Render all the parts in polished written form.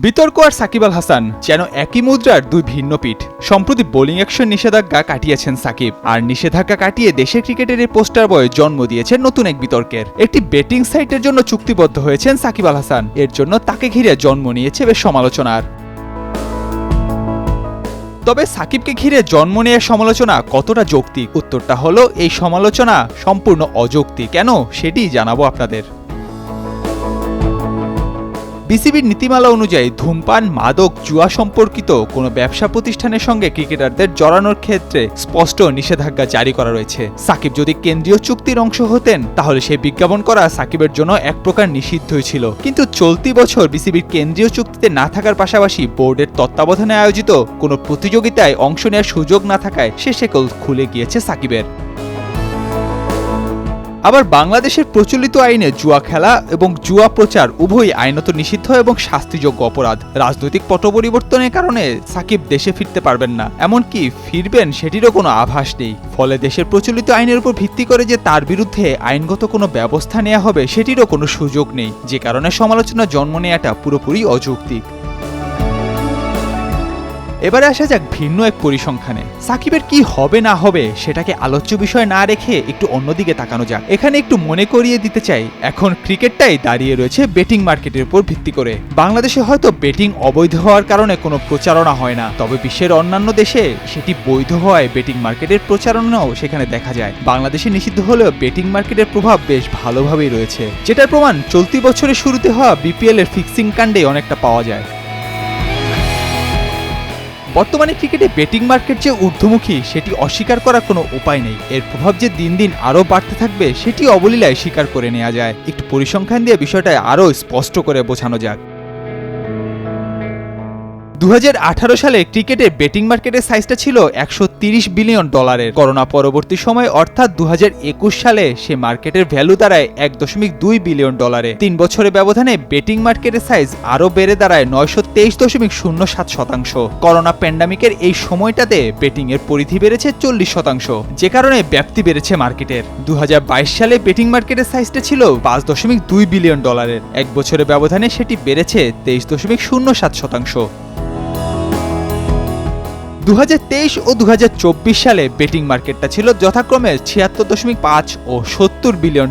বিতর্ক আর সাকিব আল হাসান যেন একই মুদ্রার দুই ভিন্ন পিঠ। সম্প্রতি বোলিং অ্যাকশন নিষেধাজ্ঞা কাটিয়েছেন সাকিব, আর নিষেধাজ্ঞা কাটিয়ে দেশের ক্রিকেটের এই পোস্টার বয়ে জন্ম দিয়েছেন নতুন এক বিতর্কের। একটি বেটিং সাইটের জন্য চুক্তিবদ্ধ হয়েছেন সাকিব আল হাসান, এর জন্য তাকে ঘিরে জন্ম নিয়েছে বেশ সমালোচনার। তবে সাকিবকে ঘিরে জন্ম নেওয়ার সমালোচনা কতটা যৌক্তিক? উত্তরটা হলো এই সমালোচনা সম্পূর্ণ অযৌক্তিক। কেন সেটি জানাবো আপনাদের। বিসিবির নীতিমালা অনুযায়ী ধূমপান, মাদক, জুয়া সম্পর্কিত কোনো ব্যবসা প্রতিষ্ঠানের সঙ্গে ক্রিকেটারদের জড়ানোর ক্ষেত্রে স্পষ্ট নিষেধাজ্ঞা জারি করা রয়েছে। সাকিব যদি কেন্দ্রীয় চুক্তির অংশ হতেন তাহলে সেই বিজ্ঞাপন করা সাকিবের জন্য এক প্রকার নিষিদ্ধই ছিল। কিন্তু চলতি বছর বিসিবির কেন্দ্রীয় চুক্তিতে না থাকার পাশাপাশি বোর্ডের তত্ত্বাবধানে আয়োজিত কোনো প্রতিযোগিতায় অংশ নেওয়ার সুযোগ না থাকায় সে শেকল খুলে গিয়েছে সাকিবের। আবার বাংলাদেশের প্রচলিত আইনে জুয়া খেলা এবং জুয়া প্রচার উভয়ই আইনত নিষিদ্ধ এবং শাস্তিযোগ্য অপরাধ। রাজনৈতিক পট পরিবর্তনের কারণে সাকিব দেশে ফিরতে পারবেন না, এমনকি ফিরবেন সেটিরও কোনো আভাস নেই। ফলে দেশের প্রচলিত আইনের উপর ভিত্তি করে যে তার বিরুদ্ধে আইনগত কোনো ব্যবস্থা নেওয়া হবে সেটিরও কোনো সুযোগ নেই, যে কারণে সমালোচনা জন্ম নেওয়াটা পুরোপুরি অযৌক্তিক। এবারে আসা যাক ভিন্ন এক পরিসংখ্যানে। সাকিবের কি হবে না হবে সেটাকে আলোচ্য বিষয় না রেখে একটু অন্যদিকে তাকানো যাক। এখানে একটু মনে করিয়ে দিতে চাই, এখন ক্রিকেটটাই দাঁড়িয়ে রয়েছে বেটিং মার্কেটের উপর ভিত্তি করে। বাংলাদেশে হয়তো বেটিং অবৈধ হওয়ার কারণে কোনো প্রচারণা হয় না, তবে বিশ্বের অন্যান্য দেশে সেটি বৈধ হওয়ায় বেটিং মার্কেটের প্রচারণাও সেখানে দেখা যায়। বাংলাদেশে নিষিদ্ধ হলেও বেটিং মার্কেটের প্রভাব বেশ ভালোভাবেই রয়েছে, যেটার প্রমাণ চলতি বছরের শুরুতে হওয়া বিপিএল এর ফিক্সিং কাণ্ডে অনেকটা পাওয়া যায়। বর্তমানে ক্রিকেটে বেটিং মার্কেট যে ঊর্ধ্বমুখী সেটি অস্বীকার করার কোনো উপায় নেই। এর প্রভাব যে দিন দিন আরও বাড়তে থাকবে সেটি অবলীলায় স্বীকার করে নেওয়া যায়। একটু পরিসংখ্যান দিয়ে বিষয়টা আরও স্পষ্ট করে বোঝানো যাক। 2018 সালে ক্রিকেটের বেটিং মার্কেটের সাইজটা ছিল $130 বিলিয়ন। করোনা পরবর্তী সময় অর্থাৎ 2021 সালে সে মার্কেটের ভ্যালু দাঁড়ায় $1.2 বিলিয়ন। 3 বছরের ব্যবধানে বেটিং মার্কেটের সাইজ আরও বেড়ে দাঁড়ায় 923.07%। করোনা প্যান্ডামিকের এই সময়টাতে বেটিং এর পরিধি বেড়েছে 40%, যে কারণে ব্যাপ্তি বেড়েছে মার্কেটের। 2022 সালে বেটিং মার্কেটের সাইজটা ছিল $5.2 বিলিয়ন। 1 বছরের ব্যবধানে সেটি বেড়েছে 23.07%। 2023 ও 2024 সালে বেটিং মার্কেটটা ছিল যথাক্রমে $76.5 ও $70 বিলিয়ন।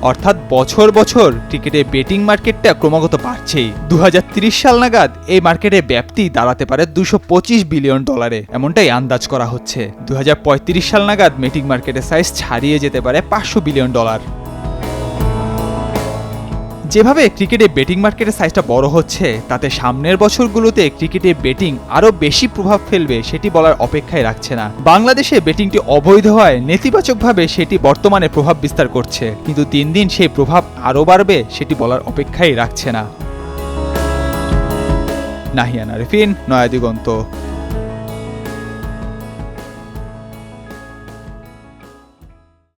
অর্থাৎ বছর বছর ক্রিকেটে বেটিং মার্কেটটা ক্রমাগত বাড়ছেই। 2030 সাল নাগাদ এই মার্কেটের ব্যাপ্তি দাঁড়াতে পারে $225 বিলিয়ন, এমনটাই আন্দাজ করা হচ্ছে। 2035 সাল নাগাদ বেটিং মার্কেটের সাইজ ছাড়িয়ে যেতে পারে $500 বিলিয়ন। যেভাবে ক্রিকেটে বেটিং মার্কেটের সাইজটা বড় হচ্ছে, তাতে সামনের বছরগুলোতে ক্রিকেটে বেটিং আরও বেশি প্রভাব ফেলবে সেটি বলার অপেক্ষায় রাখছে না। বাংলাদেশে বেটিংটি অবৈধ হয় নেতিবাচকভাবে সেটি বর্তমানে প্রভাব বিস্তার করছে, কিন্তু দিন দিন সেই প্রভাব আরও বাড়বে সেটি বলার অপেক্ষাই রাখছে না। নাহিয়ান আরিফিন, নয়া দিগন্ত।